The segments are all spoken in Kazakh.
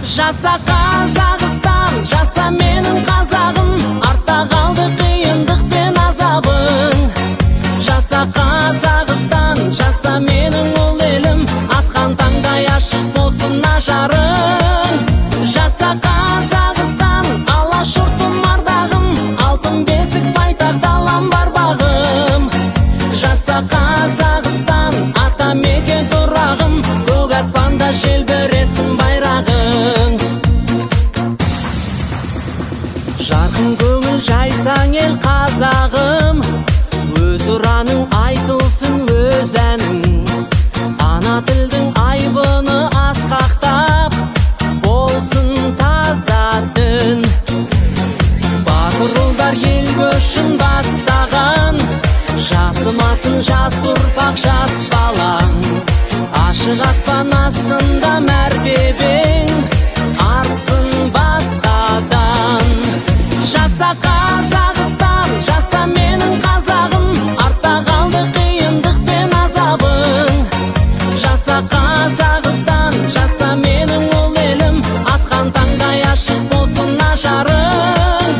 Жаса Қазақстан, жаса менің қазағым, артта қалды қиындық пен азабың. Жаса Қазақстан, жаса менің ұл елім, атқан таңдай ашық болсын ажарың. Жаса Қазақстан, алашұртым ардағым, алтын бесік байтақ далам бар бағым. Жаса Қазақстан, ата мекен тұрағым, көк аспанда желбіресін байрағың. Жарқын көңіл жайсаң ел қазағым, өз ұраның айтылсын өз әнің. Ана тілдің айбыны асқақтап, болсын таза дін. Батыр ұлдар ел көшін бастаған, жасымасын жас ұрпақ жас балаң. Ашық аспан астында мәртебең, арсын басқадан. Жаса Қазақстан, жаса менің қазағым, артта қалды қиындық пен азабың. Жаса Қазақстан, жаса менің ұл елім, атқан таңдай ашық болсын ажарың.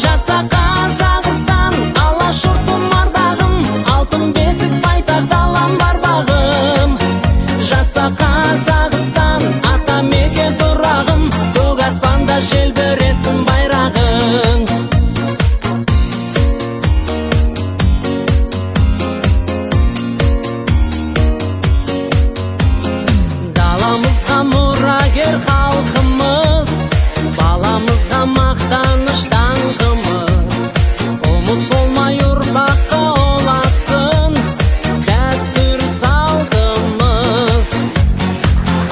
Жаса Қазақстан, алашұртым ардағым, алтын бесік байтақ далам бар бағым. Жаса Қазақстан, ата мекен тұрағым, көк аспанда желбіресін байрағың. Даламызға мұрагер халқымыз, баламызға мақтаныш даңқымыз. Ұмыт болмай ұрпаққа оласын дәстүр салтымыз.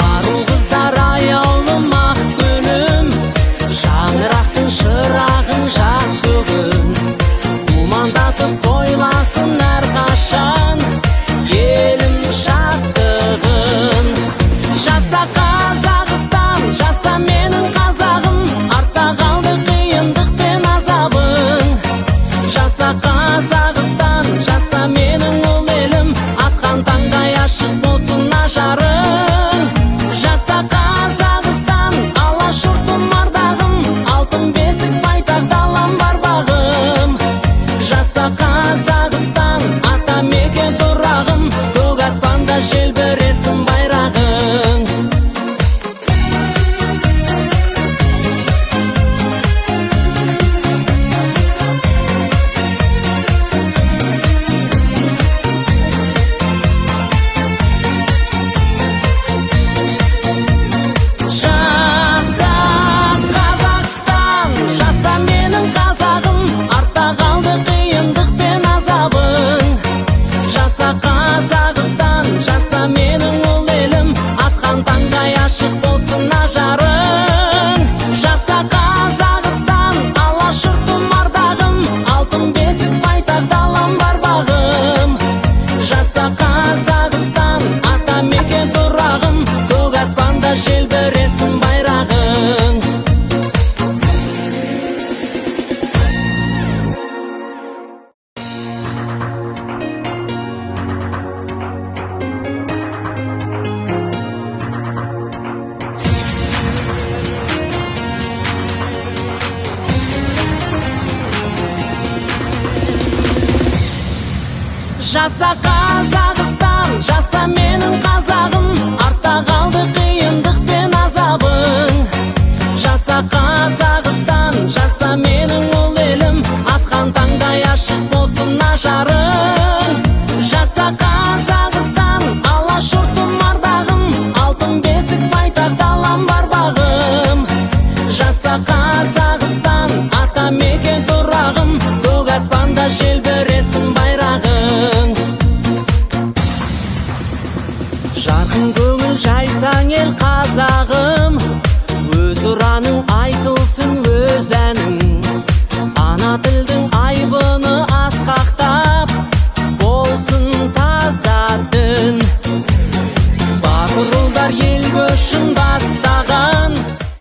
Ару қыздар аяулым ақ күнім, шаңырақтың шырағын жақ бүгін. Думандатып тойласын әрқашан елім шаттығын. Жаса Қазақстан, жаса менің қазағым, артта қалды қиындық пен азабың. Жаса Қазақстан, жаса менің ұл елім, атқан таңдай ашық болсын ажарың. Жаса Қазақстан, алашұртым ардағым, алтын бесік байтақ далам бар бағым. Жаса Қазақстан, ата мекен тұрағым, көк аспанда желбіресін байрағың. Жаса Қазақстан, жаса менің қазағым, артта қалды қиындық пен азабың. Жаса Қазақстан, жаса менің ұл елім, атқан таңдай ашық болсын ажарың. Жаса Қазақстан, алашұртым ардағым, алтын бесік байтақ далам бар бағым. Жаса Қазақстан, ата мекен тұрағым, көк аспанда желбіресін байрағың. Жаса Қазақстан, жаса менің қазағым, артта қалды қиындық пен азабың. Жаса Қазақстан, жаса менің ұл елім, атқан таңдай ашық болсын ажарың. Жаса Қазақстан, алашұртым ардағым, алтын бесік байтақ далам бар бағым. Жаса Қазақстан, ата мекен тұрағым, көк аспанда желбіресін байрағың. Жарқын көңіл жайсаң ел қазағым, өз ұраның айтылсын өз әнің. Ана тілдің айбыны асқақтап, болсын таза дін. Батыр ұлдар ел көшін бастаған,